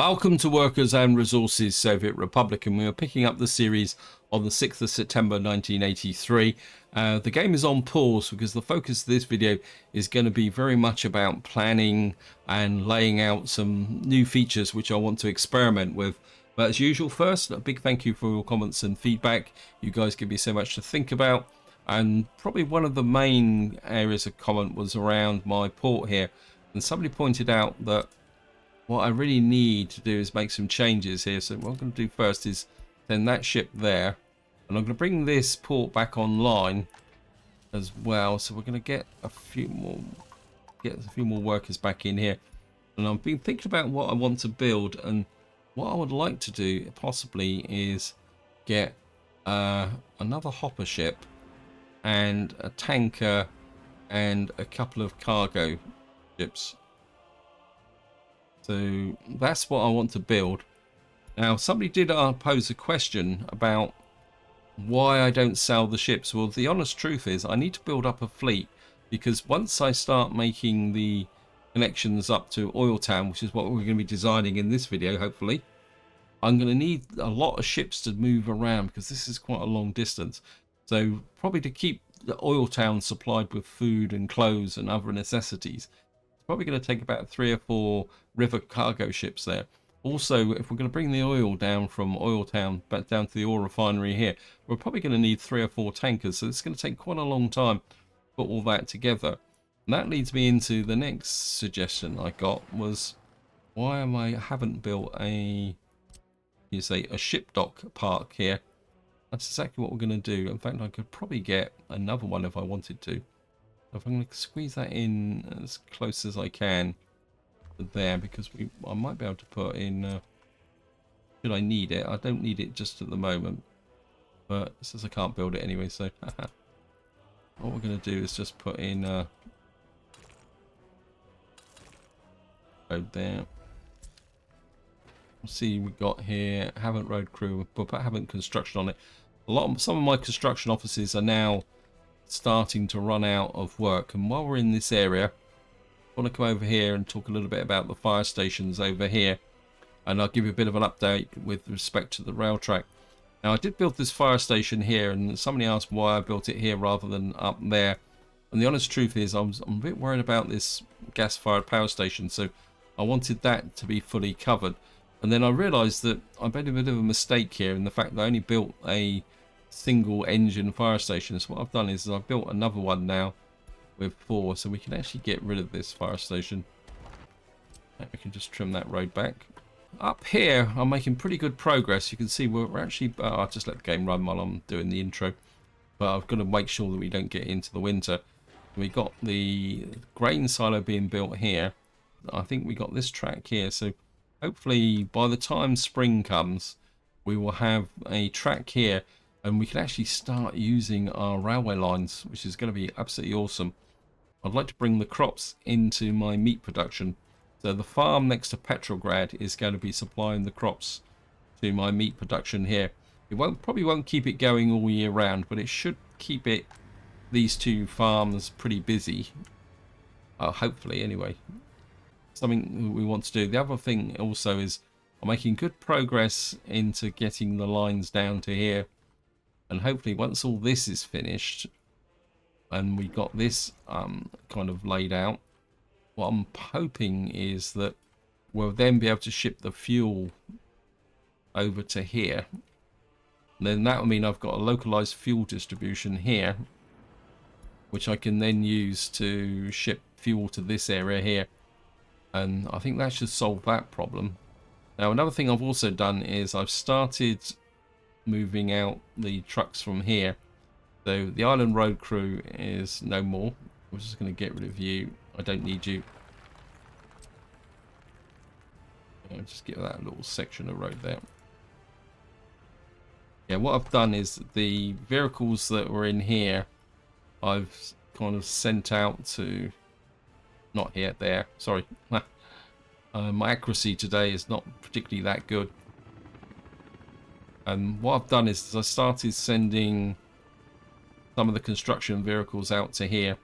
Welcome to Workers and Resources Soviet Republic, and we are picking up the series on the 6th of September 1983. The game is on pause because the focus of this video is going to be very much about planning and laying out some new features which I want to experiment with. But as usual, first, a big thank you for your comments and feedback. You guys give me so much to think about, and probably one of the main areas of comment was around my port here, and somebody pointed out that what I really need to do is make some changes here. So what I'm going to do first is send that ship there, and I'm going to bring this port back online as well. So we're going to get a few more workers back in here. And I've been thinking about what I want to build, and what I would like to do possibly is get another hopper ship and a tanker and a couple of cargo ships. So that's what I want to build. Now, somebody did pose a question about why I don't sell the ships. Well, the honest truth is I need to build up a fleet, because once I start making the connections up to Oil Town, which is what we're going to be designing in this video, hopefully, I'm going to need a lot of ships to move around, because this is quite a long distance. So probably to keep the Oil Town supplied with food and clothes and other necessities, probably going to take about 3 or 4 river cargo ships there. Also, if we're going to bring the oil down from Oil Town back down to the oil refinery here, we're probably going to need 3 or 4 tankers. So it's going to take quite a long time to put all that together. And that leads me into the next suggestion I got, was why haven't built a ship dock park here. That's exactly what we're going to do. In fact, I could probably get another one if I wanted to. If I'm going to squeeze that in as close as I can to there, because I might be able to put in, should I need it? I don't need it just at the moment, but since I can't build it anyway, so what we're going to do is just put in road there. See, we got here, haven't road crew, but haven't construction on it. Some of my construction offices are now starting to run out of work, and while we're in this area, I want to come over here and talk a little bit about the fire stations over here, and I'll give you a bit of an update with respect to the rail track. Now, I did build this fire station here, and somebody asked why I built it here rather than up there, and the honest truth is I'm a bit worried about this gas-fired power station, so I wanted that to be fully covered. And then I realized that I made a bit of a mistake here in the fact that I only built a single engine fire station. So what I've done is I've built another one now with 4, so we can actually get rid of this fire station. We can just trim that road back. Up here I'm making pretty good progress. You can see we're actually I'll just let the game run while I'm doing the intro, but I've got to make sure that we don't get into the winter. We got the grain silo being built here. I think we got this track here, so hopefully by the time spring comes we will have a track here, and we can actually start using our railway lines, which is going to be absolutely awesome. I'd like to bring the crops into my meat production. So the farm next to Petrograd is going to be supplying the crops to my meat production here. It probably won't keep it going all year round, but it should keep these 2 farms pretty busy. Hopefully, anyway. Something we want to do. The other thing also is I'm making good progress into getting the lines down to here. And hopefully once all this is finished and we got this kind of laid out, what I'm hoping is that we'll then be able to ship the fuel over to here. And then that will mean I've got a localized fuel distribution here, which I can then use to ship fuel to this area here. And I think that should solve that problem. Now, another thing I've also done is I've started moving out the trucks from here. So the island road crew is no more. I'm just going to get rid of you. I don't need you. I'll just get that little section of road there. Yeah, what I've done is the vehicles that were in here I've kind of sent out to, not here, there, sorry. My accuracy today is not particularly that good. And what I've done is I started sending some of the construction vehicles out to here.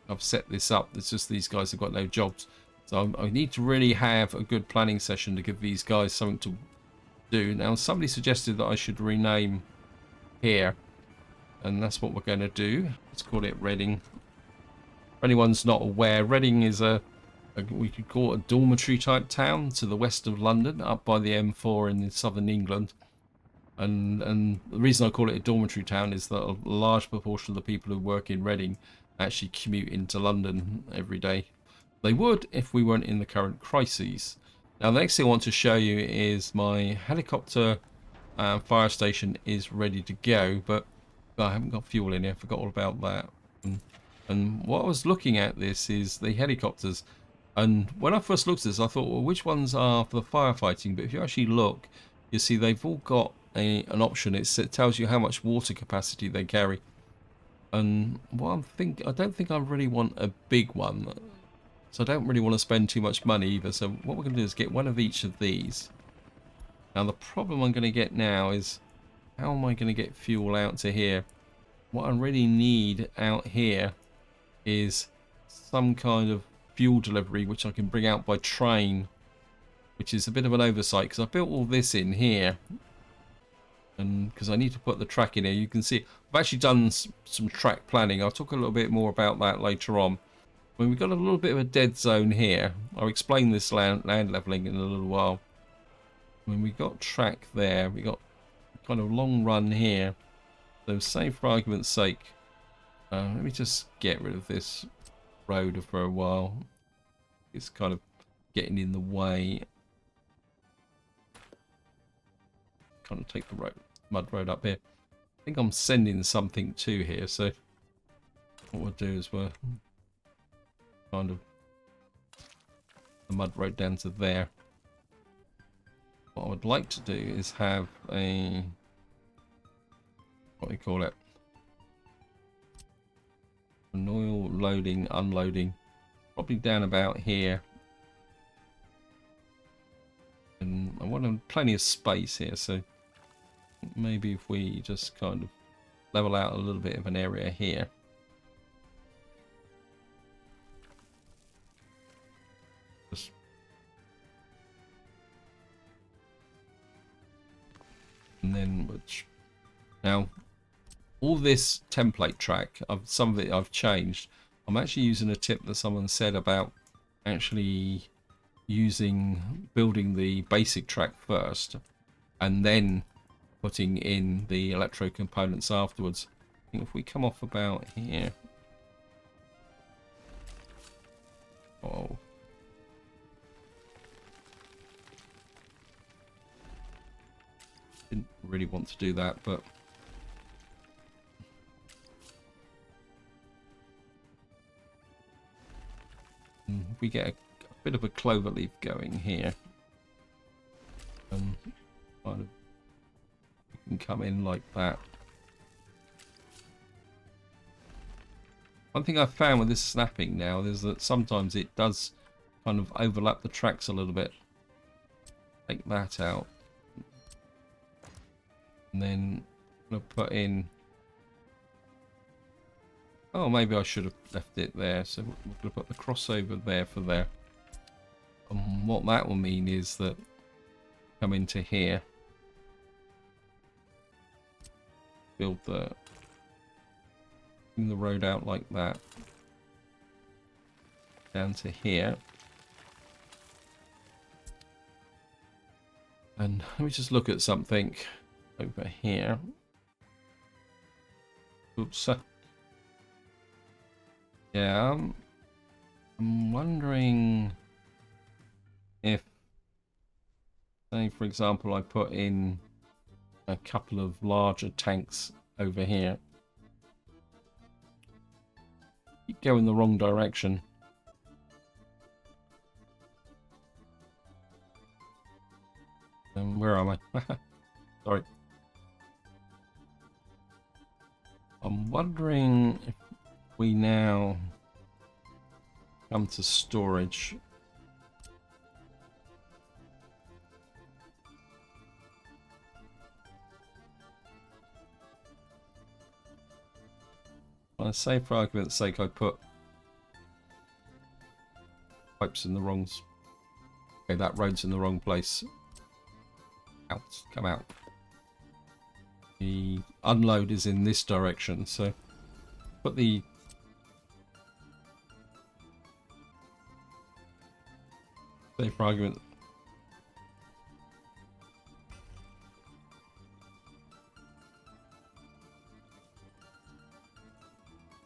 I've set this up. It's just these guys have got no jobs. So I need to really have a good planning session to give these guys something to do. Now, somebody suggested that I should rename here, and that's what we're going to do. Let's call it Reading. For anyone's not aware, Reading is we could call it a dormitory type town to the west of London, up by the M4 in southern England. And the reason I call it a dormitory town is that a large proportion of the people who work in Reading actually commute into London every day. They would if we weren't in the current crises. Now, the next thing I want to show you is my helicopter fire station is ready to go, but I haven't got fuel in here. I forgot all about that. And what I was looking at this is the helicopters. And when I first looked at this, I thought, well, which ones are for the firefighting? But if you actually look, you see they've all got an option. It tells you how much water capacity they carry. And what I don't think I really want a big one. So I don't really want to spend too much money either. So what we're going to do is get one of each of these. Now the problem I'm going to get now is, how am I going to get fuel out to here? What I really need out here is some kind of fuel delivery which I can bring out by train, which is a bit of an oversight because I built all this in here, and because I need to put the track in here. You can see I've actually done some track planning. I'll talk a little bit more about that later on. When we've got a little bit of a dead zone here, I'll explain this land leveling in a little while. When we got track there, we got kind of long run here. So say for argument's sake, let me just get rid of this road for a while. It's kind of getting in the way. Kind of take the mud road up here. I think I'm sending something to here, so what we'll do is we'll kind of the mud road down to there. What I would like to do is have a, what do you call it, an oil loading, unloading, probably down about here. And I want plenty of space here, so maybe if we just kind of level out a little bit of an area here. And then, now all this template track, some of it I've changed. I'm actually using a tip that someone said about actually building the basic track first and then putting in the electro components afterwards. I think if we come off about here, oh, didn't really want to do that, but if we get a bit of a clover leaf going here, kind of, we can come in like that. One thing I've found with this snapping now is that sometimes it does kind of overlap the tracks a little bit. Take that out. And then I'm going to put in, oh, maybe I should have left it there. So we're going to put the crossover there for there. And what that will mean is that come into here, build bring the road out like that, down to here. And let me just look at something over here. Oops. Yeah, I'm wondering if, say for example, I put in a couple of larger tanks over here. Keep going the wrong direction. Where am I? Sorry. I'm wondering if we now come to storage. Well, say for argument's sake I put Pipe's in the wrong. Okay, that road's in the wrong place. Out, come out. The unload is in this direction, so put the say for argument.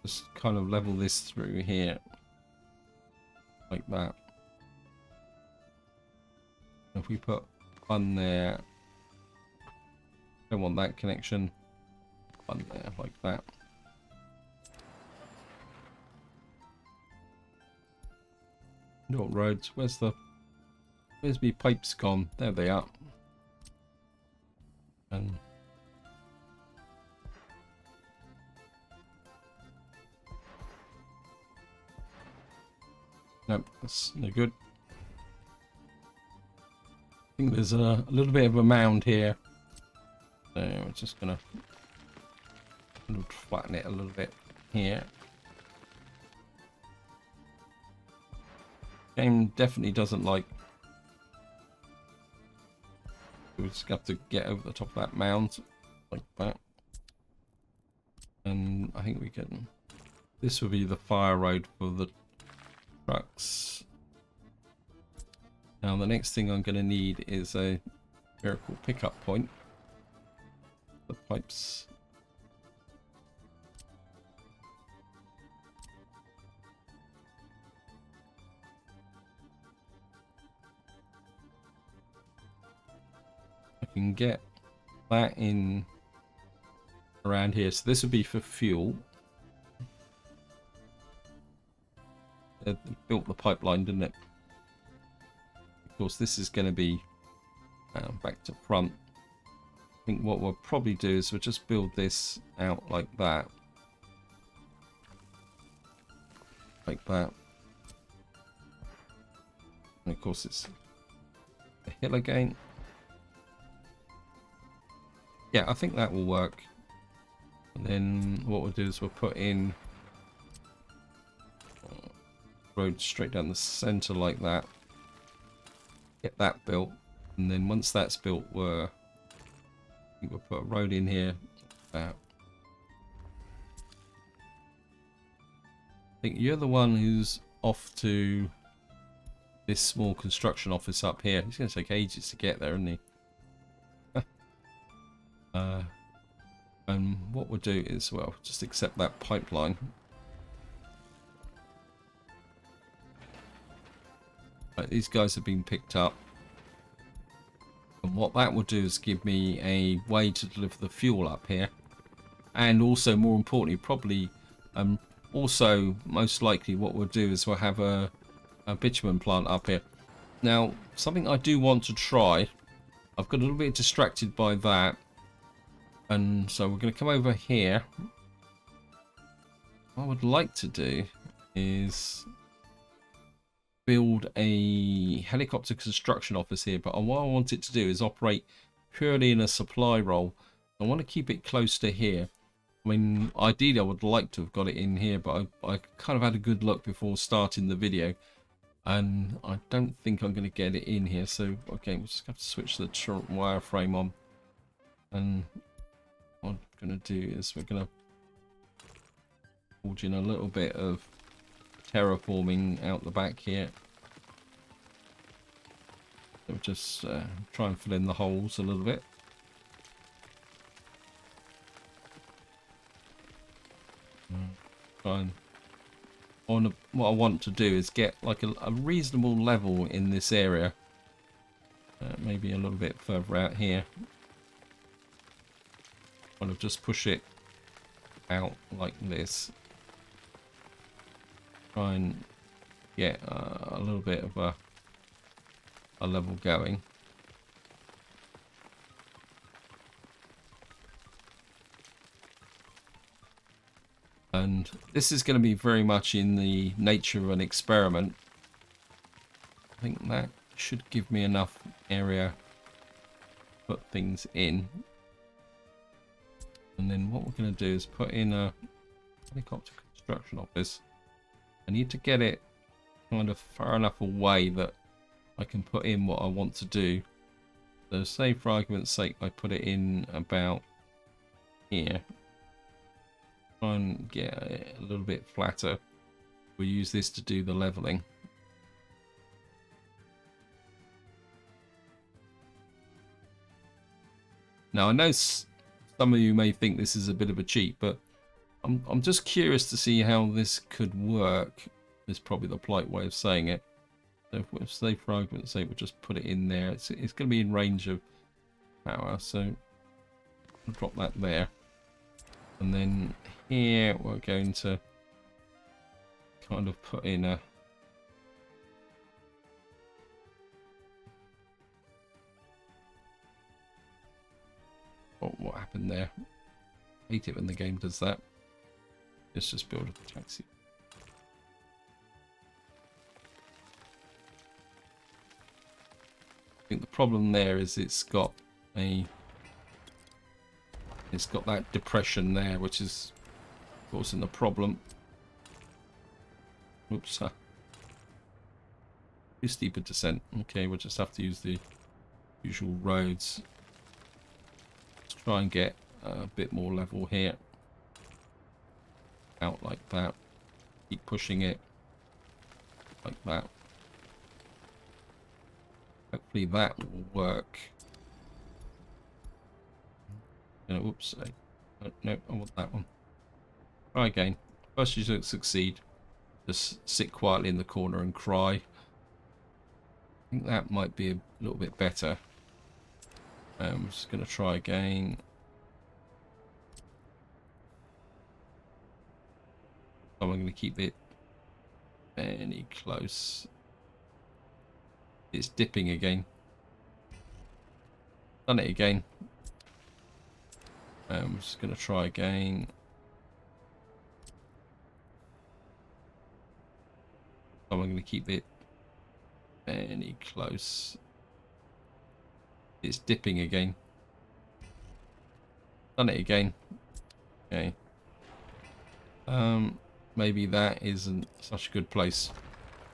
Just kind of level this through here like that. If we put one there, don't want that connection, one there like that. No roads. Where's my pipes gone? There they are. And nope, that's no good. I think there's a little bit of a mound here. So we're just gonna flatten it a little bit here. Game definitely doesn't like. We just have to get over the top of that mound like that. And I think we can. This will be the fire road for the trucks. Now the next thing I'm going to need is a miracle pickup point. The pipes. I can get that in around here. So this would be for fuel. It built the pipeline, didn't it? Of course, this is going to be back to front. I think what we'll probably do is we'll just build this out like that. Like that. And of course, it's a hill again. Yeah, I think that will work. And then what we'll do is we'll put in road straight down the center like that. Get that built, and then once that's built, we'll put a road in here. I think you're the one who's off to this small construction office up here. It's going to take ages to get there, isn't he? And what we'll do is, well, just accept that pipeline. Right, these guys have been picked up. And what that will do is give me a way to deliver the fuel up here. And also, more importantly, probably, also, most likely what we'll do is we'll have a bitumen plant up here. Now, something I do want to try. I've got a little bit distracted by that. And so we're going to come over here. What I would like to do is build a helicopter construction office here, but what I want it to do is operate purely in a supply role. I want to keep it close to here. I mean, ideally I would like to have got it in here, but I kind of had a good look before starting the video, and I don't think I'm going to get it in here. So okay, we'll just have to switch the wireframe on, and what I'm going to do is we're going to forge in a little bit of terraforming out the back here. So we'll just try and fill in the holes a little bit. Try and what I want to do is get like a reasonable level in this area. Maybe a little bit further out here. Kind of just push it out like this. Try and get a little bit of a level going. And this is going to be very much in the nature of an experiment. I think that should give me enough area to put things in. And then what we're going to do is put in a helicopter construction office. I need to get it kind of far enough away that I can put in what I want to do. So say for argument's sake I put it in about here. Try and get it a little bit flatter. We'll use this to do the leveling. Now I know some of you may think this is a bit of a cheat, but I'm just curious to see how this could work. Is probably the polite way of saying it. So if we say for argument's sake, we'll just put it in there. It's going to be in range of power, so I'll drop that there. And then here we're going to kind of put in a what happened there? I hate it when the game does that. Let's just build a taxi. I think the problem there is it's got that depression there, which is causing the problem. Oops. Too steep a descent. Okay, we'll just have to use the usual roads. Let's try and get a bit more level here. Out like that. Keep pushing it like that. Hopefully that will work. Oops. No, I want that one. Try again. First you don't succeed. Just sit quietly in the corner and cry. I think that might be a little bit better. I'm just going to try again. I'm going to keep it fairly close. It's dipping again. Done it again. I'm just going to try again. I'm going to keep it fairly close. It's dipping again. Done it again. Okay. Maybe that isn't such a good place.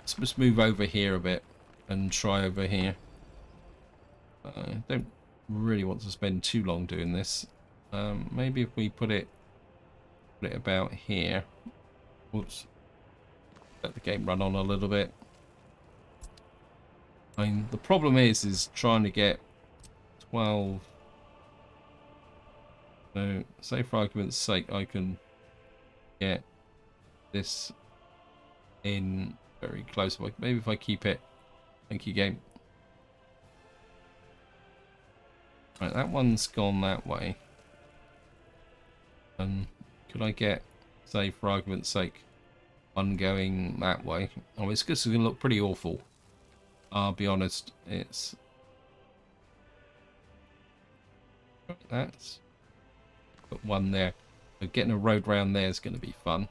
Let's just move over here a bit and try over here. I don't really want to spend too long doing this. Maybe if we put it about here. Whoops. Let the game run on a little bit. I mean, the problem is trying to get 12. So, say for argument's sake, I can get this in very close. Maybe if I keep it. Thank you, game. Right, that one's gone that way. And could I get, say for argument's sake, one going that way? Oh, it's going to look pretty awful. I'll be honest. It's that's put one there. But getting a road round there is going to be fun.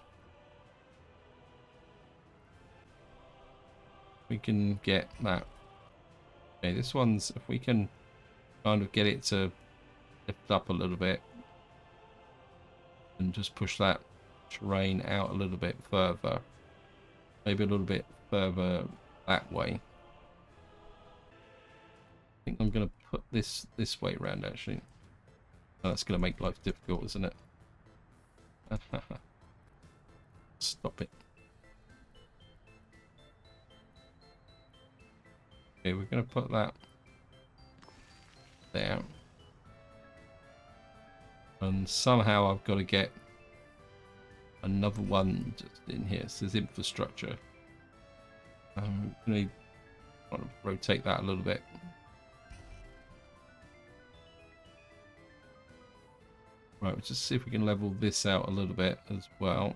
We can get that. Okay, this one's, if we can kind of get it to lift up a little bit and just push that terrain out a little bit further, maybe a little bit further that way. I think I'm going to put this way around actually. Oh, that's going to make life difficult, isn't it? Stop it. Okay, we're going to put that there. And somehow I've got to get another one just in here. It says infrastructure. I'm going to kind of rotate that a little bit. Right, let's just see if we can level this out a little bit as well.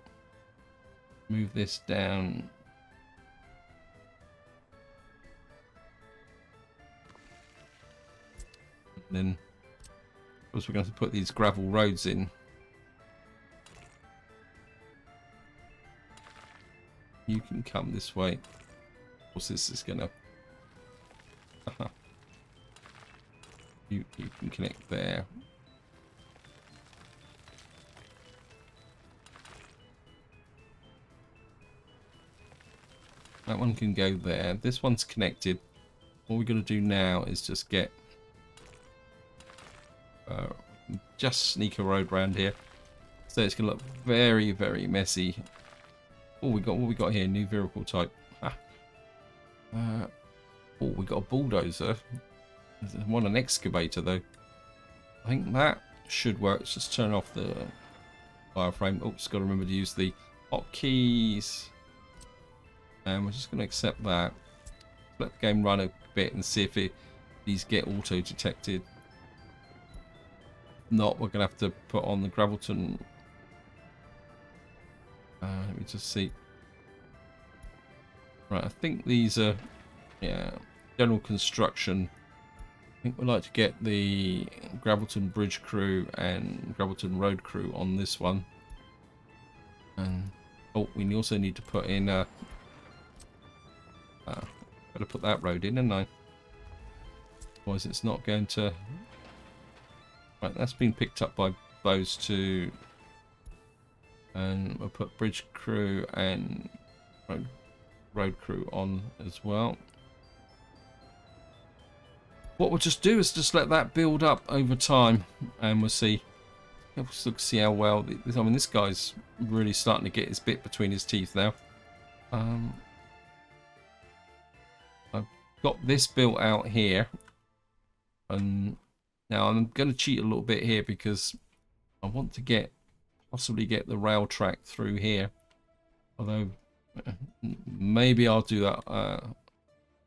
Move this down. And then, of course, we're going to put these gravel roads in. You can come this way. Of course, this is going to... you can connect there. That one can go there. This one's connected. All we're going to do now is just get... just sneak a road round here. So it's going to look very, very messy. Oh, what we got here? New vehicle type. Ah. Oh, we got a bulldozer. I want an excavator though. I think that should work. Let's just turn off the wireframe. Oh, just got to remember to use the hotkeys. And we're just going to accept that. Let the game run a bit and see if these get auto detected. If not, we're going to have to put on the Gravelton. Let me just see. Right, I think these are, yeah, general construction. I think we'd like to get the Gravelton Bridge crew and Gravelton Road crew on this one. And oh, we also need to put in better put that road in, didn't I? Otherwise it's not going to... Right, that's been picked up by those two. And we'll put bridge crew and road crew on as well. What we'll just do is just let that build up over time, and we'll see. We'll see how well. I mean, this guy's really starting to get his bit between his teeth now. I've got this built out here, and now I'm going to cheat a little bit here because I want to possibly get the rail track through here. Although maybe I'll do that.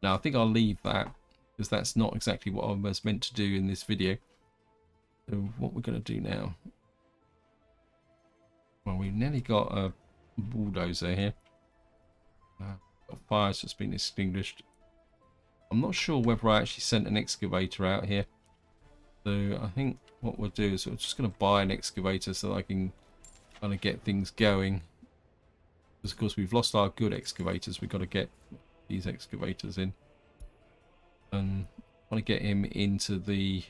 No, I think I'll leave that because that's not exactly what I was meant to do in this video. So what we're going to do now? Well, we've nearly got a bulldozer here. Fire's just been extinguished. I'm not sure whether I actually sent an excavator out here. So I think what we'll do is we're just going to buy an excavator so that I can kind of get things going. Because of course we've lost our good excavators. We've got to get these excavators in. And I want to get him into the...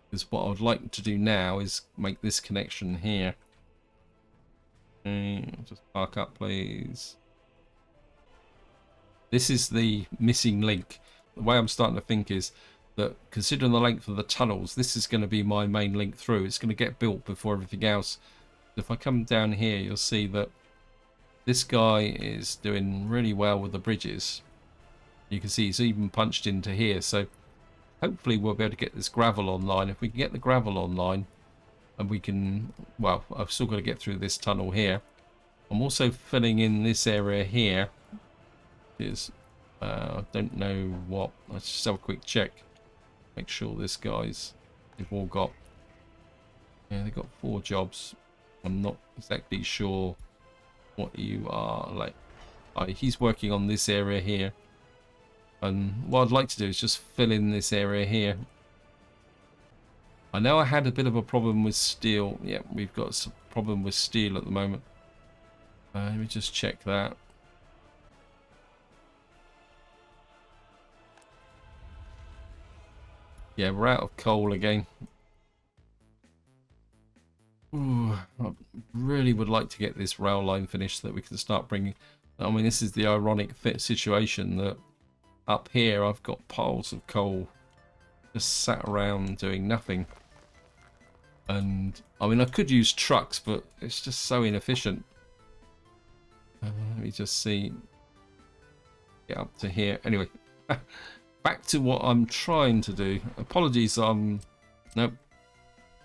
Because what I would like to do now is make this connection here. Okay, just park up please. This is the missing link. The way I'm starting to think is that considering the length of the tunnels, this is going to be my main link through. It's going to get built before everything else. If I come down here, you'll see that this guy is doing really well with the bridges. You can see he's even punched into here. So hopefully we'll be able to get this gravel online. If we can get the gravel online, and we can, well, I've still got to get through this tunnel here. I'm also filling in this area here. I don't know what. Let's just have a quick check. Make sure this guy's, they've all got, yeah, they've got 4 jobs. I'm not exactly sure what you are like. He's working on this area here, and what I'd like to do is just fill in this area here. I know I had a bit of a problem with steel. Yeah, we've got some problem with steel at the moment. Let me just check that. Yeah, we're out of coal again. Ooh, I really would like to get this rail line finished so that we can start bringing... I mean, this is the ironic situation that up here I've got piles of coal just sat around doing nothing. And, I mean, I could use trucks, but it's just so inefficient. Let me just see. Get up to here. Anyway, back to what I'm trying to do. Apologies, nope.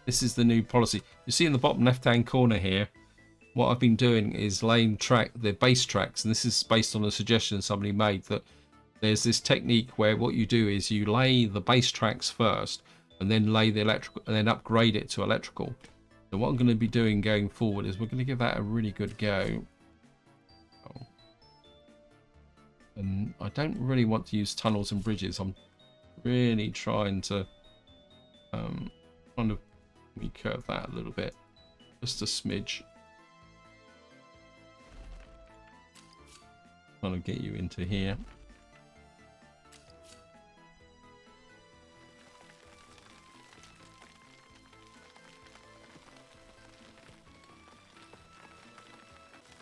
This is the new policy. You see in the bottom left-hand corner here, what I've been doing is laying the base tracks, and this is based on a suggestion somebody made, that there's this technique where what you do is you lay the base tracks first, and then lay the electrical, and then upgrade it to electrical. So what I'm going to be doing going forward is we're going to give that a really good go. And I don't really want to use tunnels and bridges. I'm really trying to kind of recurve that a little bit, just a smidge. Trying to get you into here.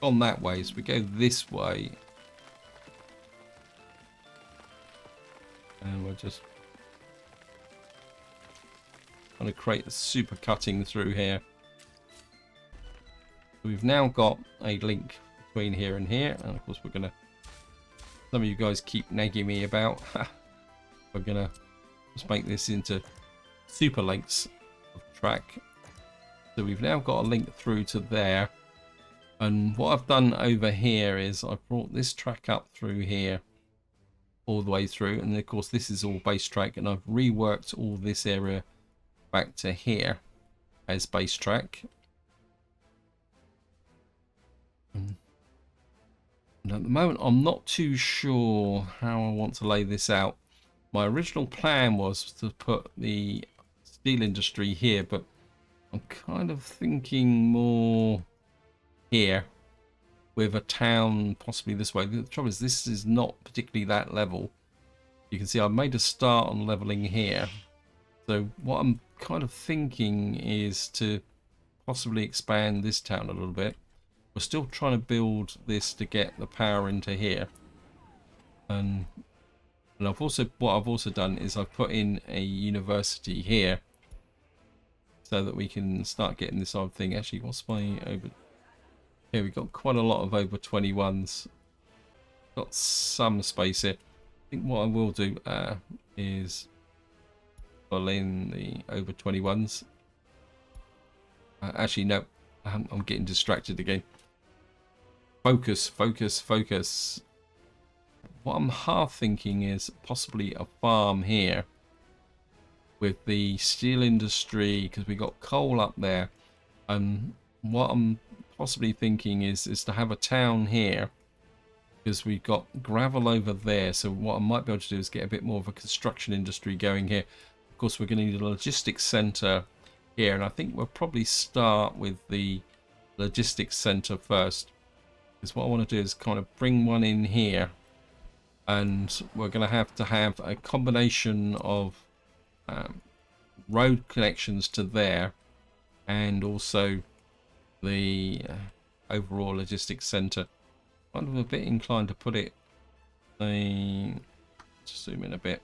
On that way, so we go this way. just trying to create a super cutting through here. We've now got a link between here and here, and of course we're gonna, some of you guys keep nagging me about, we're gonna just make this into super lengths of track. So we've now got a link through to there, and what I've done over here is I've brought this track up through here all the way through, and of course this is all base track, and I've reworked all this area back to here as base track. And at the moment I'm not too sure how I want to lay this out. My original plan was to put the steel industry here, but I'm kind of thinking more here with a town possibly this way. The trouble is this is not particularly that level. You can see I've made a start on leveling here. So what I'm kind of thinking is to possibly expand this town a little bit. We're still trying to build this to get the power into here. And I've also, what I've also done is I've put in a university here so that we can start getting this other thing. Actually, what's my over? Here we've got quite a lot of over 21s. Got some space here. I think what I will do is pull in the over 21s. Actually, no, I'm getting distracted again. Focus, focus, focus. What I'm half thinking is possibly a farm here with the steel industry, because we got coal up there. And what I'm possibly thinking is to have a town here, because we've got gravel over there. So what I might be able to do is get a bit more of a construction industry going here. Of course, we're going to need a logistics center here, and I think we'll probably start with the logistics center first, because what I want to do is kind of bring one in here, and we're going to have a combination of road connections to there, and also the overall logistics center. I'm a bit inclined to put it, just zoom in a bit,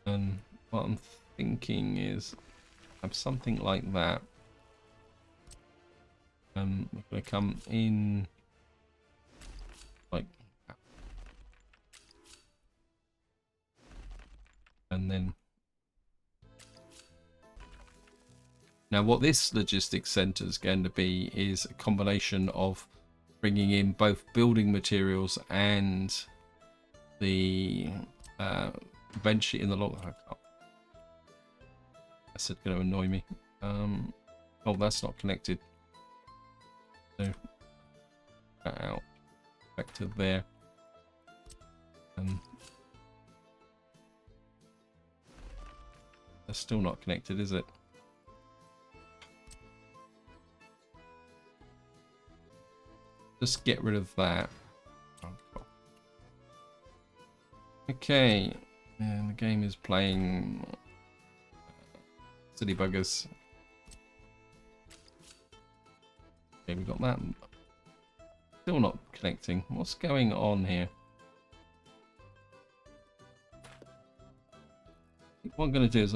and what I'm thinking is have something like that. We're going to come in like that. And then now what this logistics center is going to be is a combination of bringing in both building materials and the eventually in the long. That's going to annoy me. Oh, that's not connected. So that out back to there, and that's still not connected, is it? Just get rid of that. Okay, and the game is playing silly buggers. Okay, we got that. Still not connecting. What's going on here? What I'm going to do is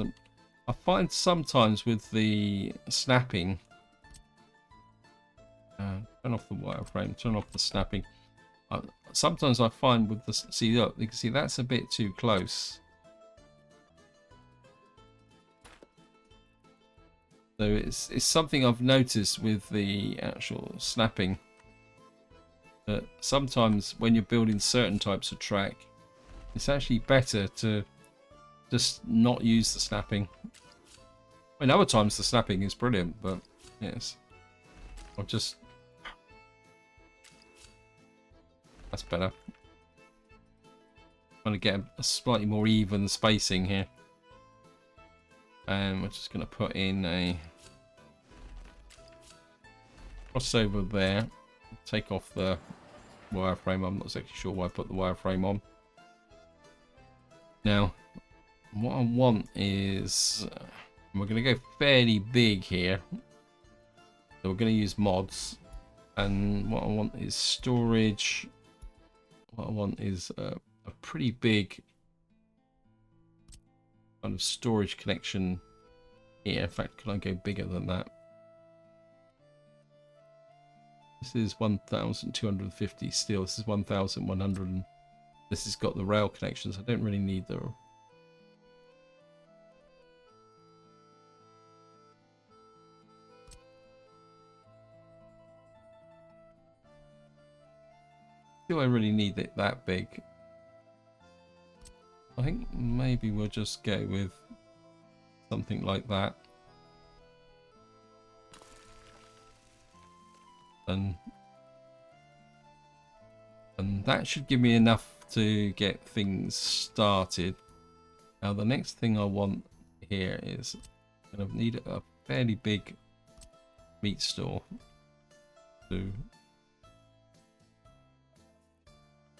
I find sometimes with the snapping, turn off the wireframe, turn off the snapping. Sometimes I find with the, see, look, you can see that's a bit too close. So it's something I've noticed with the actual snapping, that sometimes when you're building certain types of track, it's actually better to just not use the snapping. I mean, other times the snapping is brilliant, but yes, I'll just, that's better. Trying to get a slightly more even spacing here. And we're just going to put in a crossover there. Take off the wireframe. I'm not exactly sure why I put the wireframe on. Now, what I want is, we're going to go fairly big here. So we're going to use mods. And what I want is storage. What I want is a pretty big kind of storage connection here. In fact, can I go bigger than that? This is 1,250 steel. This is 1,100. This has got the rail connections. I don't really need the... Do I really need it that big? I think maybe we'll just go with something like that. And that should give me enough to get things started. Now the next thing I want here is I'm going to need a fairly big meat store to...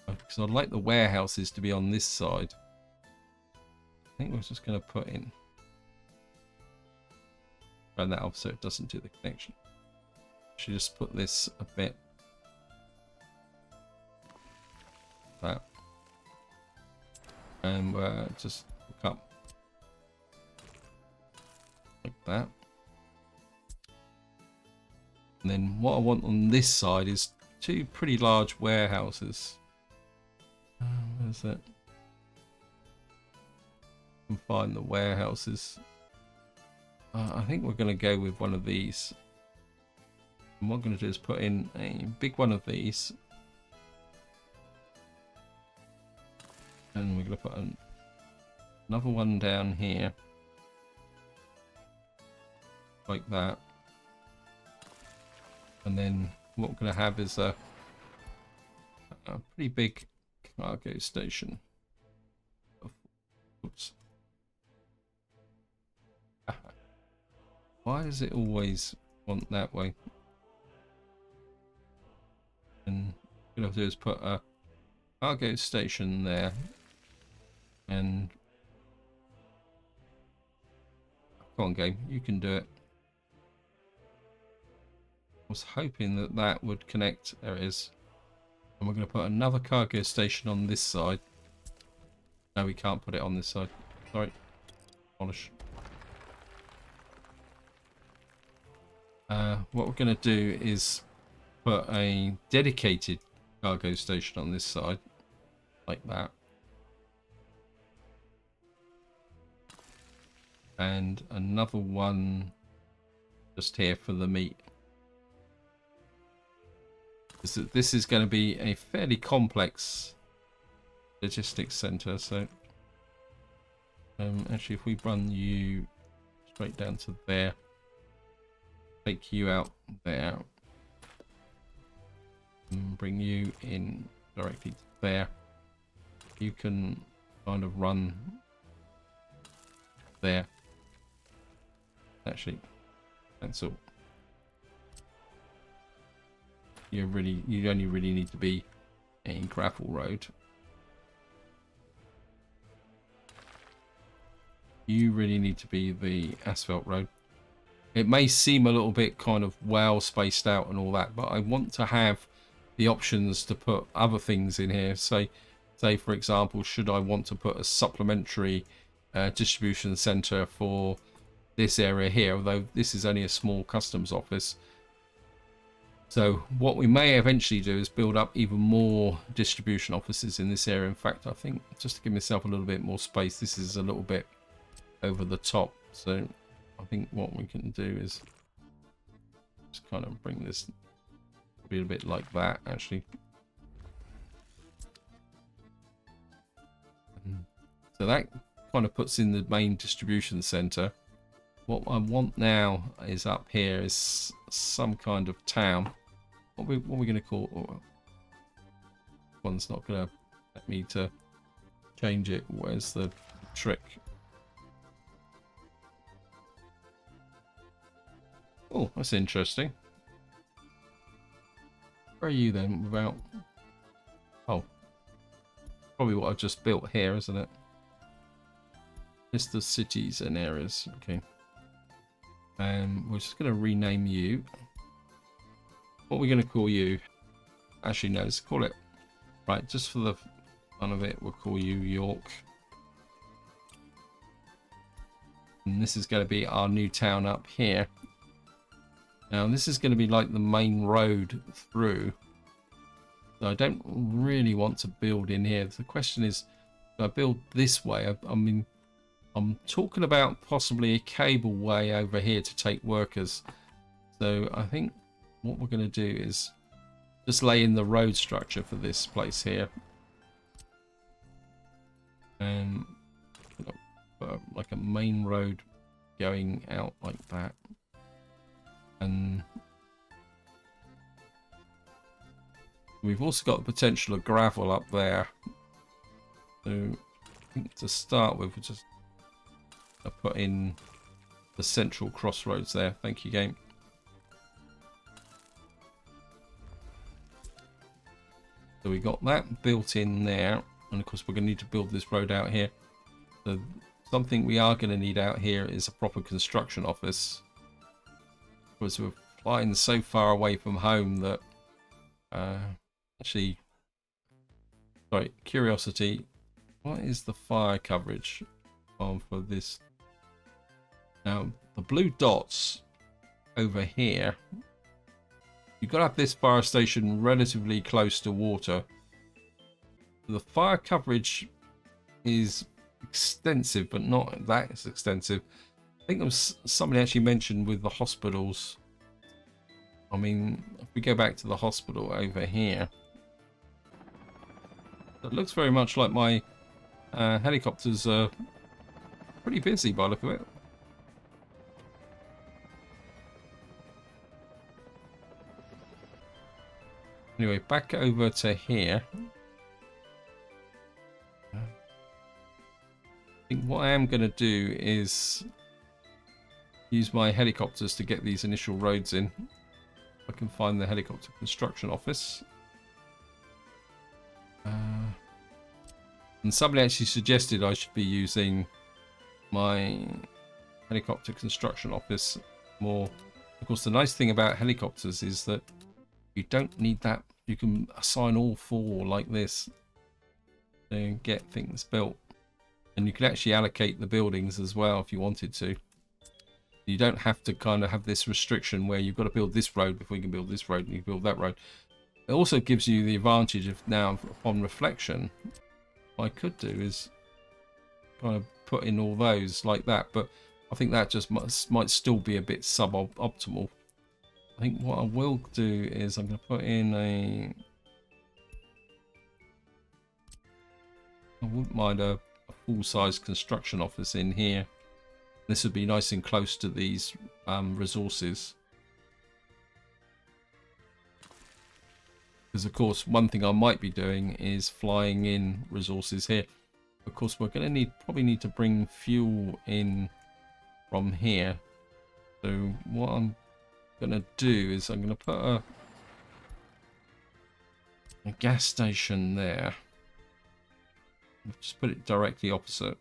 Because I'd like the warehouses to be on this side. I think we're just going to put in... Run that off so it doesn't do the connection. Should just put this a bit... That. And just hook up. Like that. And then what I want on this side is two pretty large warehouses. Where's that? I can find the warehouses. I think we're going to go with one of these. And what I'm going to do is put in a big one of these. And we're going to put another one down here. Like that. And then what we're going to have is a pretty big cargo station. Oops. Why does it always want that way? And what I'm going to do is put a cargo station there. And come on, game, you can do it. I was hoping that that would connect. There it is. And we're going to put another cargo station on this side. No, we can't put it on this side. Sorry. Polish. What we're going to do is put a dedicated cargo station on this side. Like that. And another one just here for the meat. This is going to be a fairly complex logistics center, so actually if we run you straight down to there, take you out there, and bring you in directly to there, you can kind of run there. Actually, cancel. You only really need to be a gravel road. You really need to be the asphalt road. It may seem a little bit kind of well spaced out and all that, but I want to have the options to put other things in here. Say for example, should I want to put a supplementary distribution center for this area here, although this is only a small customs office. So what we may eventually do is build up even more distribution offices in this area. In fact, I think just to give myself a little bit more space, this is a little bit over the top. So I think what we can do is just kind of bring this a little bit like that, actually. So that kind of puts in the main distribution center. What I want now is up here is some kind of town. What are we going to call? Oh, one's not going to let me to change it. Where's the trick? Oh, that's interesting. Where are you then? About... Oh, probably what I've just built here, isn't it? It's the cities and areas. Okay. We're just going to rename you. What are we going to call you? Actually, no, let's call it... Right, just for the None of it. We'll call you York. And this is going to be our new town up here. Now this is going to be like the main road through. So I don't really want to build in here. The question is, do I build this way? I mean, I'm talking about possibly a cable way over here to take workers. So I think what we're going to do is just lay in the road structure for this place here. And like a main road going out like that. And we've also got the potential of gravel up there. So I think to start with, we'll just put in the central crossroads there. Thank you, game. So we got that built in there. And of course, we're going to need to build this road out here. So something we are going to need out here is a proper construction office. Because we're flying so far away from home that actually, sorry, curiosity, what is the fire coverage on for this? Now the blue dots over here, you've got to have this fire station relatively close to water. The fire coverage is extensive, but not that extensive. I think there was somebody actually mentioned with the hospitals. I mean, if we go back to the hospital over here, it looks very much like my helicopters are pretty busy by the look of it. Anyway, back over to here. I think what I am going to do is use my helicopters to get these initial roads in. I can find the helicopter construction office. And somebody actually suggested I should be using my helicopter construction office more. Of course, the nice thing about helicopters is that you don't need that. You can assign all four like this and get things built. And you can actually allocate the buildings as well if you wanted to. You don't have to kind of have this restriction where you've got to build this road before you can build this road and you build that road. It also gives you the advantage of now, upon reflection, what I could do is kind of put in all those like that, but I think that just might still be a bit suboptimal. I think what I will do is I'm going to put in I wouldn't mind a full-size construction office in here. This would be nice and close to these resources. Because of course, one thing I might be doing is flying in resources here. Of course, we're going to probably need to bring fuel in from here. So what I'm going to do is I'm going to put a gas station there. Just put it directly opposite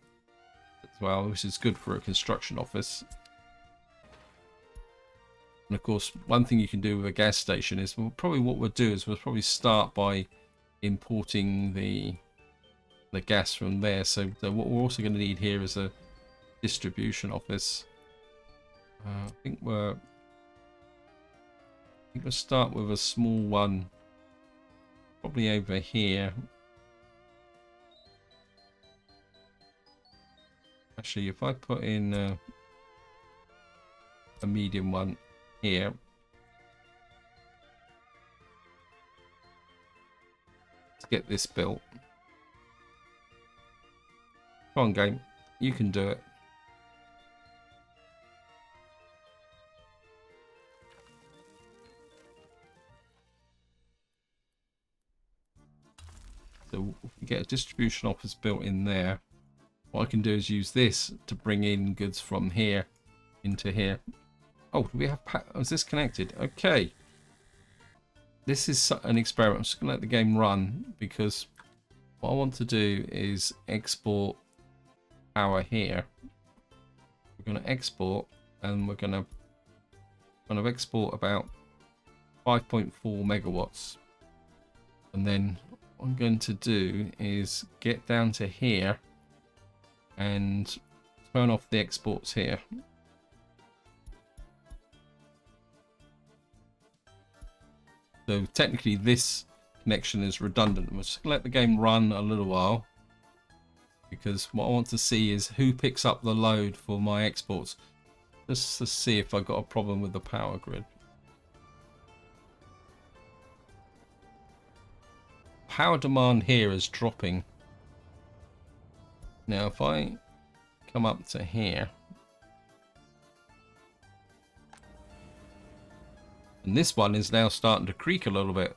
as well, which is good for a construction office. And of course, one thing you can do with a gas station is, well, probably what we'll do is we'll probably start by importing the gas from there. So what we're also going to need here is a distribution office. I think we'll start with a small one, probably over here. Actually, if I put in a medium one here, let's get this built. Come on, game, you can do it. So if we get a distribution office built in there, what I can do is use this to bring in goods from here into here. Oh, do we have is this connected? Okay. This is an experiment. I'm just going to let the game run because what I want to do is export power here. We're going to export and we're going to kind of export about 5.4 megawatts. And then what I'm going to do is get down to here and turn off the exports here. So technically this connection is redundant. I'm just going to let the game run a little while, because what I want to see is who picks up the load for my exports, just to see if I got a problem with the power grid. Power demand here is dropping. Now if I come up to here, and this one is now starting to creak a little bit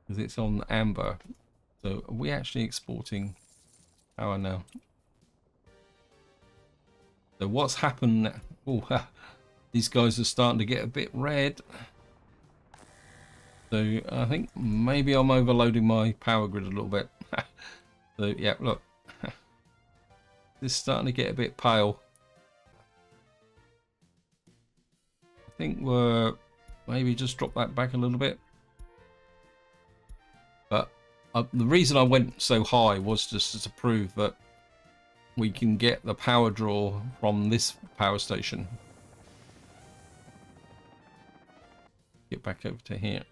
because it's on amber. So are we actually exporting power now? So what's happened? Oh, these guys are starting to get a bit red. So I think maybe I'm overloading my power grid a little bit. So yeah, look, this is starting to get a bit pale. I think we're maybe just drop that back a little bit. But the reason I went so high was just to prove that we can get the power draw from this power station. Get back over to here.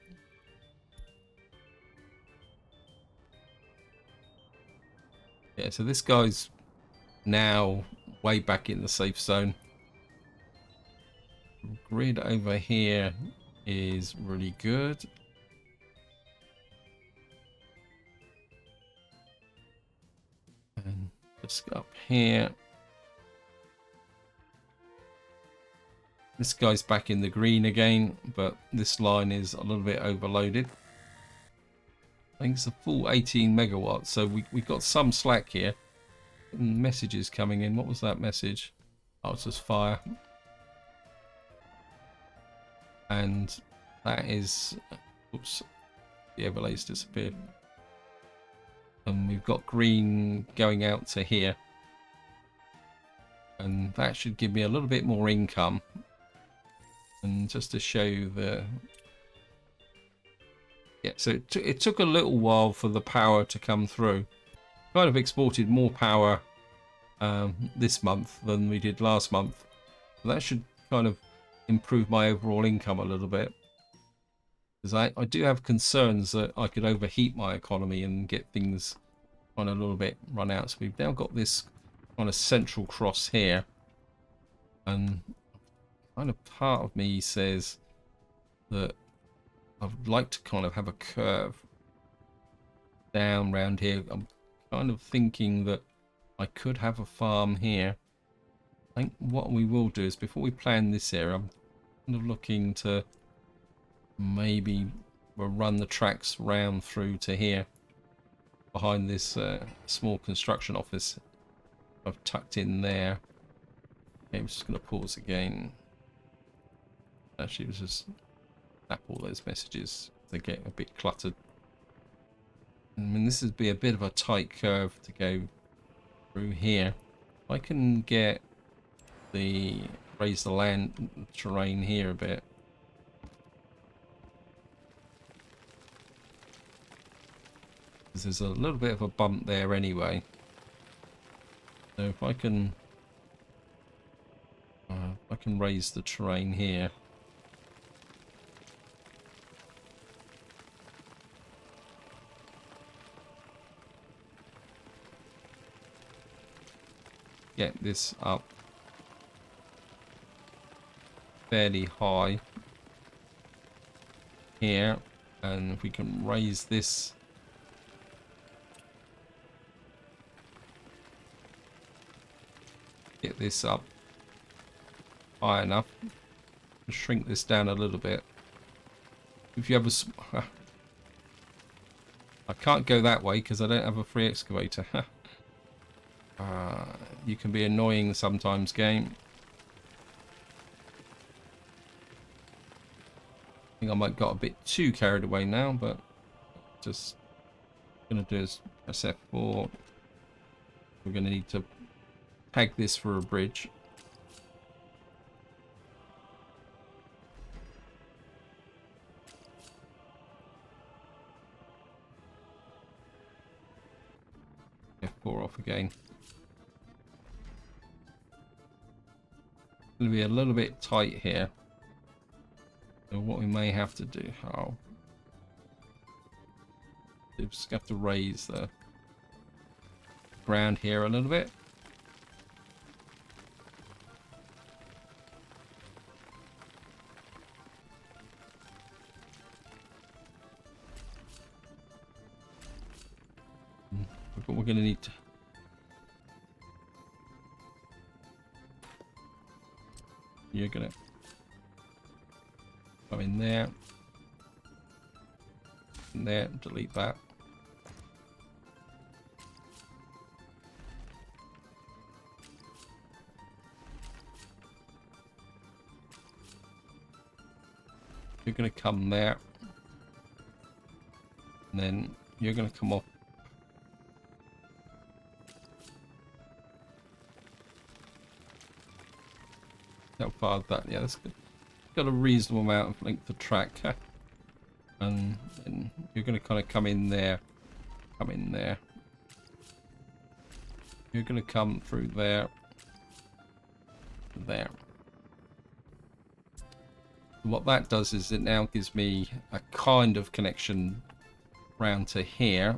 Yeah, so this guy's now way back in the safe zone. Grid over here is really good. And just up here. This guy's back in the green again, but this line is a little bit overloaded. I think it's a full 18 megawatts, so we got some slack here. Messages coming in. What was that message? Oh, it's just fire. And that is, oops, the overlays disappeared. And we've got green going out to here. And that should give me a little bit more income. And just to show you the... Yeah, so it took a little while for the power to come through. Kind of exported more power this month than we did last month. So that should kind of improve my overall income a little bit. Because I do have concerns that I could overheat my economy and get things kind of a little bit run out. So we've now got this kind of central cross here. And kind of part of me says that I'd like to kind of have a curve down around here. I'm kind of thinking that I could have a farm here. I think what we will do is, before we plan this area, I'm kind of looking to maybe we'll run the tracks round through to here behind this small construction office I've tucked in there. Okay, I'm just going to pause again. Actually, it was just tap all those messages. They get a bit cluttered. I mean, this would be a bit of a tight curve to go through here. If I can get the raise the land terrain here a bit. Because there's a little bit of a bump there anyway. So if I can raise the terrain here. Get this up fairly high here, and if we can raise this get this up high enough, shrink this down a little bit. If you have a I can't go that way because I don't have a free excavator. You can be annoying sometimes, game. I think I might got a bit too carried away now, but just gonna do is press F4. We're gonna need to tag this for a bridge. again. It's going to be a little bit tight here. So what we may have to do, we just have to raise the ground here a little bit. But we're going to need to. You're going to come in there. And there, delete that. You're going to come there. And then you're going to come off. How far that? Yeah, that's good. Got a reasonable amount of length of track. And then you're going to kind of come in there. Come in there. You're going to come through there. There. What that does is it now gives me a kind of connection round to here.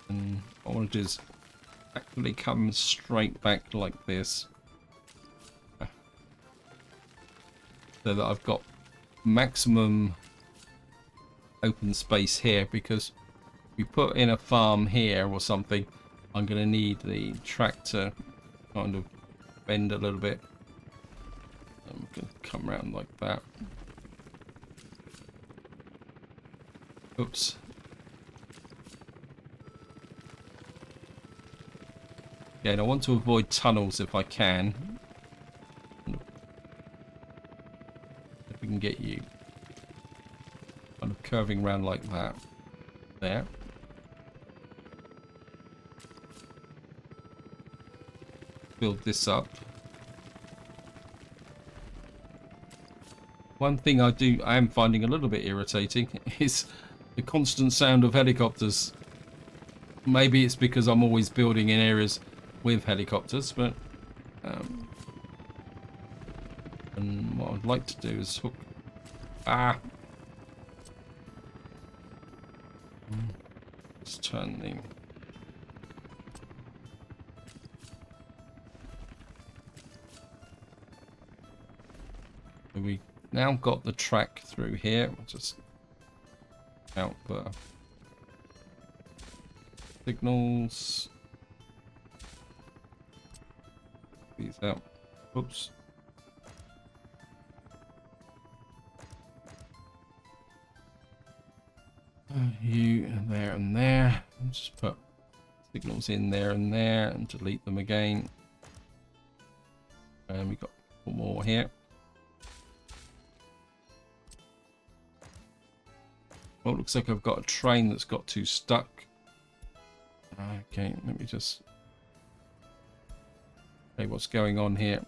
And what I want to do is actually come straight back like this. So that I've got maximum open space here, because if we put in a farm here or something, I'm going to need the track to kind of bend a little bit. I'm going to come around like that. Oops. Yeah, and I want to avoid tunnels if I can. If we can get you kind of curving around like that. There. Build this up. One thing I am finding a little bit irritating is the constant sound of helicopters. Maybe it's because I'm always building in areas with helicopters, but and what I'd like to do is hook. Let's turn the. We now got the track through here. We'll just out the signals. These out. Oops. You there and there. Just put signals in there and delete them again. And we got one more here. Well, it looks like I've got a train that's got too stuck. Okay, let me just. Okay, what's going on here?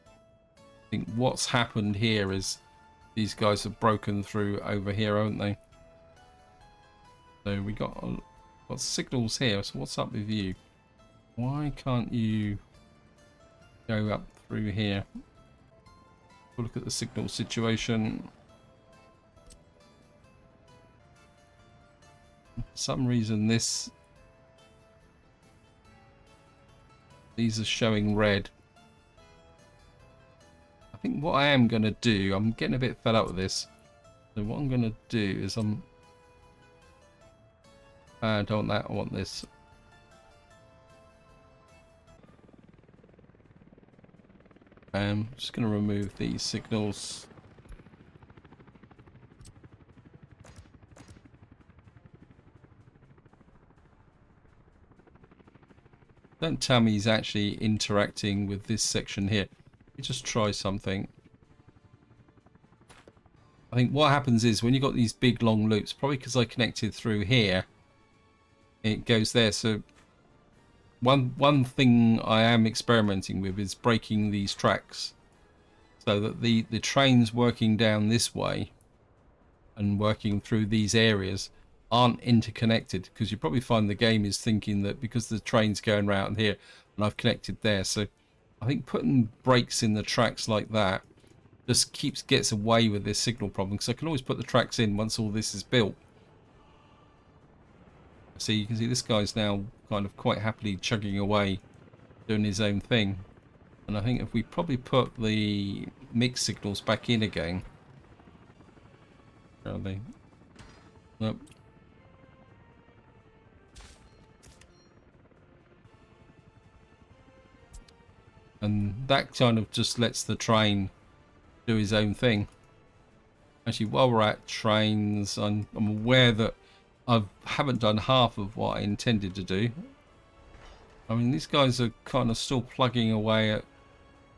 I think what's happened here is these guys have broken through over here, haven't they? So we got signals here. So what's up with you? Why can't you go up through here? We'll look at the signal situation. For some reason these are showing red. I think what I am going to do, I'm getting a bit fed up with this. So what I'm going to do is I don't want that, I want this. I'm just going to remove these signals. Don't tell me he's actually interacting with this section here. You just try something. I think what happens is when you've got these big long loops, probably because I connected through here, it goes there. So one thing I am experimenting with is breaking these tracks so that the trains working down this way and working through these areas aren't interconnected, because you probably find the game is thinking that because the train's going around here and I've connected there. So I think putting breaks in the tracks like that just gets away with this signal problem, because I can always put the tracks in once all this is built. So you can see this guy's now kind of quite happily chugging away, doing his own thing. And I think if we probably put the mix signals back in again. Where are they? Nope. And that kind of just lets the train do his own thing. Actually, while we're at trains, I'm aware that I haven't done half of what I intended to do. I mean, these guys are kind of still plugging away at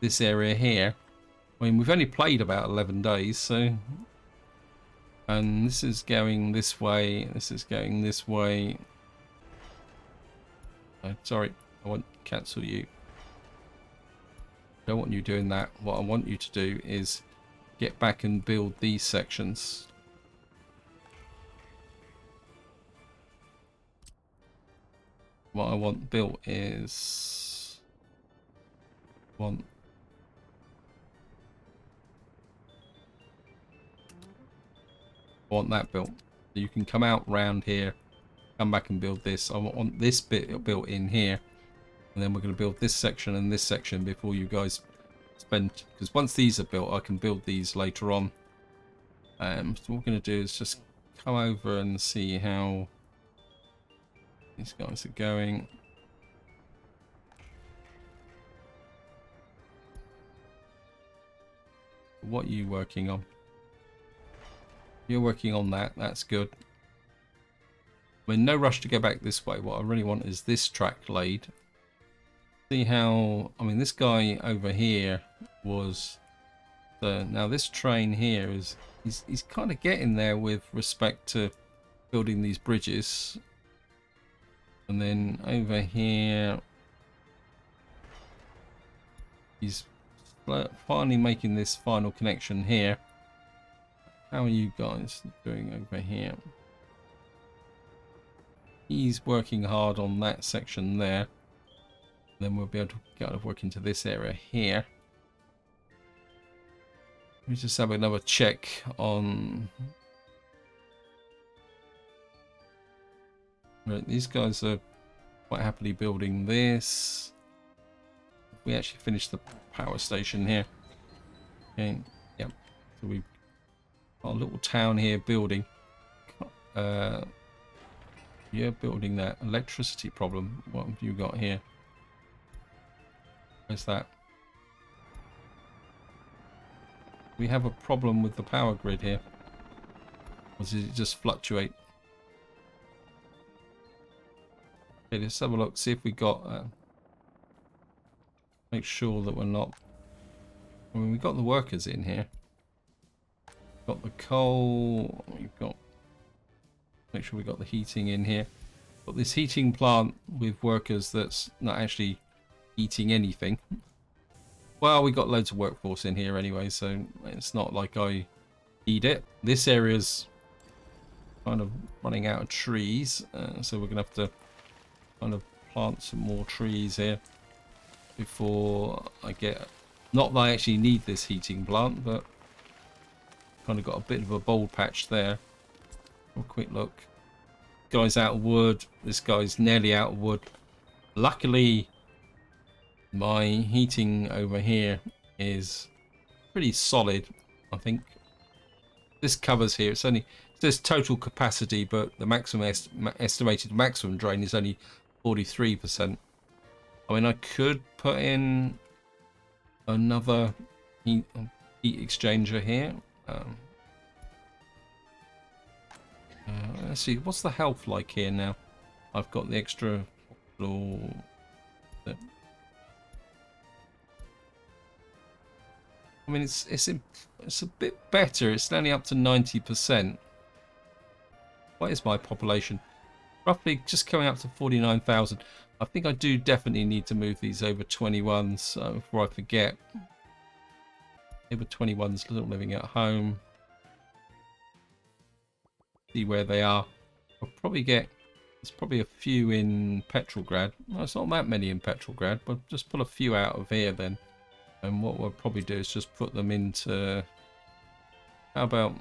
this area here. I mean, we've only played about 11 days, so... And this is going this way, this is going this way. Oh, sorry, I won't cancel you. I don't want you doing that. What I want you to do is get back and build these sections. What I want built is I want that built. So you can come out round here, come back and build this. I want this bit built in here, and then we're going to build this section and this section before you guys spend, because once these are built I can build these later on. So what we're going to do is just come over and see how these guys are going. What are you working on? You're working on that. That's good. I mean, no rush to go back this way. What I really want is this track laid. See how... I mean, this guy over here was... now this train here is... He's kind of getting there with respect to building these bridges. And then over here... He's finally making this final connection here. How are you guys doing over here? He's working hard on that section there. Then we'll be able to kind of work into this area here. Let me just have another check on... Right, these guys are quite happily building this. We actually finished the power station here. Okay, yep. So we've got a little town here building. Yeah, building that electricity problem. What have you got here? Where's that? We have a problem with the power grid here. Or does it just fluctuate? Okay, let's have a look, see if we got... make sure that we're not... I mean, we've got the workers in here. Got the coal, we've got... Make sure we got the heating in here. Got this heating plant with workers that's not actually heating anything. Well, we got loads of workforce in here anyway, so it's not like I need it. This area's kind of running out of trees, so we're gonna have to kind of plant some more trees here before I get... Not that I actually need this heating plant, but kind of got a bit of a bold patch there. A quick look. Guy's out of wood. This guy's nearly out of wood. Luckily, my heating over here is pretty solid, I think. This covers here. It's only... It says total capacity, but the maximum estimated maximum drain is only 43%. I mean, I could put in another heat exchanger here. Let's see, what's the health like here now? I've got the extra floor. I mean, it's a bit better. It's only up to 90%. What is my population? Roughly just coming up to 49,000. I think I do definitely need to move these over 21s before I forget. Neighbor 21's still living at home. See where they are. I'll probably get, there's probably a few in Petrograd. No, it's not that many in Petrograd, but just pull a few out of here then. And what we'll probably do is just put them into, how about,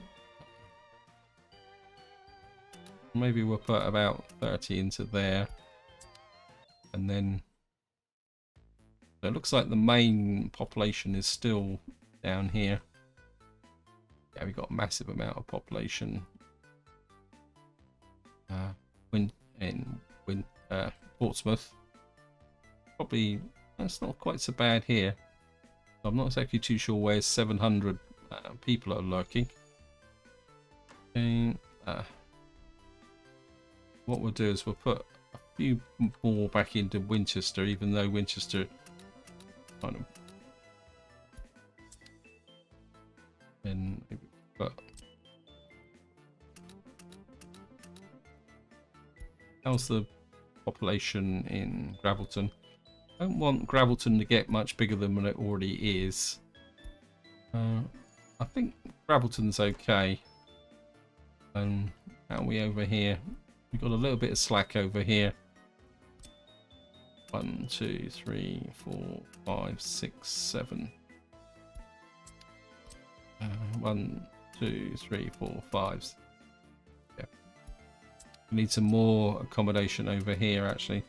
maybe we'll put about 30 into there. And then so it looks like the main population is still down here. Yeah, we've got a massive amount of population in Portsmouth. Probably that's not quite so bad here. I'm not exactly too sure where 700 people are lurking. Okay, what we'll do is we'll put a few more back into Winchester, even though Winchester kind of, and but how's the population in Gravelton? I don't want Gravelton to get much bigger than what it already is. I think Gravelton's okay. And how are we over here? We've got a little bit of slack over here. 1, 2, 3, 4, 5, 6, 7. 1, 2, 3, 4, 5. Yeah. We need some more accommodation over here, actually.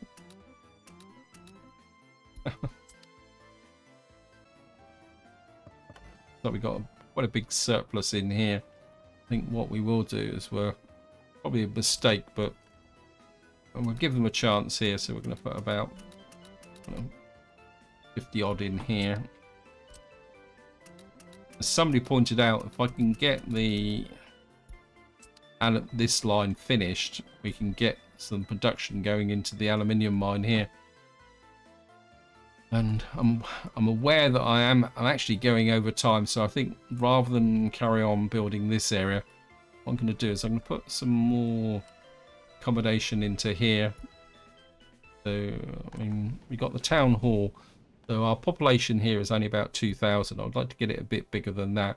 So we got quite a big surplus in here. I think what we will do is we're probably a mistake, but we'll give them a chance here. So we're going to put about 50 odd in here. As somebody pointed out, if I can get this line finished, we can get some production going into the aluminium mine here. And I'm aware that I'm actually going over time, so I think rather than carry on building this area, what I'm going to do is I'm going to put some more accommodation into here. So I mean, we got the town hall, so our population here is only about 2,000. I'd like to get it a bit bigger than that.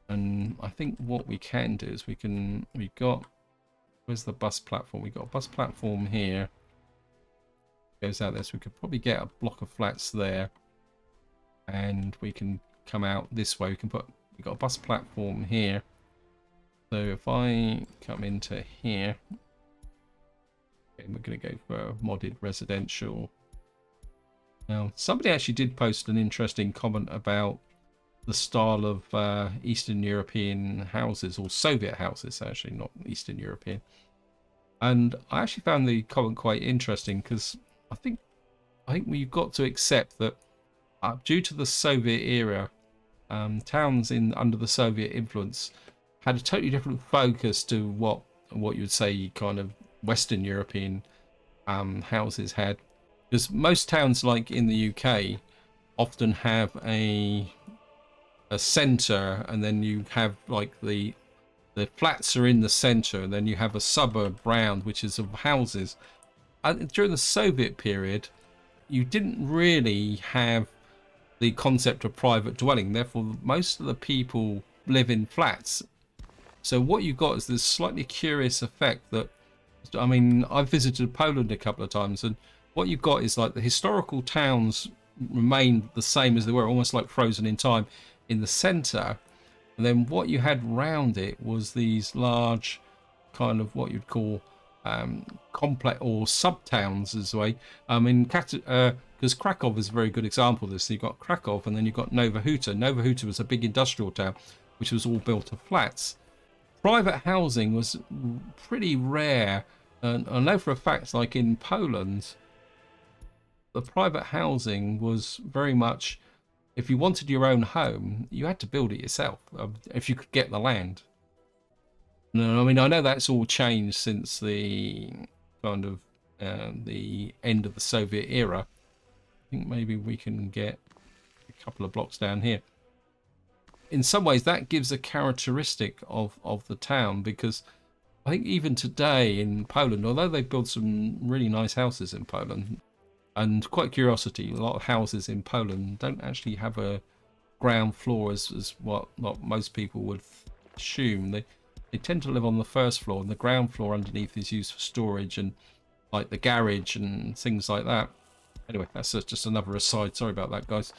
And I think what we can do is we've got, where's the bus platform? We've got a bus platform here. Goes out there, so we could probably get a block of flats there, and we can come out this way. We've got a bus platform here, so if I come into here, okay, we're going to go for a modded residential. Now somebody actually did post an interesting comment about the style of Eastern European houses, or Soviet houses actually, not Eastern European, and I actually found the comment quite interesting, because I think we've got to accept that due to the Soviet era, towns under the Soviet influence had a totally different focus to what you would say kind of Western European houses had. Because most towns, like in the UK, often have a centre, and then you have like the flats are in the centre, and then you have a suburb round, which is of houses. During the Soviet period, you didn't really have the concept of private dwelling. Therefore, most of the people live in flats. So what you got is this slightly curious effect that, I mean, I've visited Poland a couple of times, and what you've got is like the historical towns remained the same as they were, almost like frozen in time in the centre. And then what you had round it was these large kind of what you'd call complex or sub-towns as way. Because Krakow is a very good example of this. So you've got Krakow, and then you've got Nowa Huta. Nowa Huta was a big industrial town, which was all built of flats. Private housing was pretty rare. And I know for a fact, like in Poland, the private housing was very much, if you wanted your own home, you had to build it yourself, if you could get the land. No, I mean, I know that's all changed since the kind of the end of the Soviet era. I think maybe we can get a couple of blocks down here. In some ways, that gives a characteristic of the town, because I think even today in Poland, although they built some really nice houses in Poland, and quite curiosity, a lot of houses in Poland don't actually have a ground floor as what most people would assume. They tend to live on the first floor, and the ground floor underneath is used for storage and like the garage and things like that. Anyway, that's just another aside. Sorry about that, guys.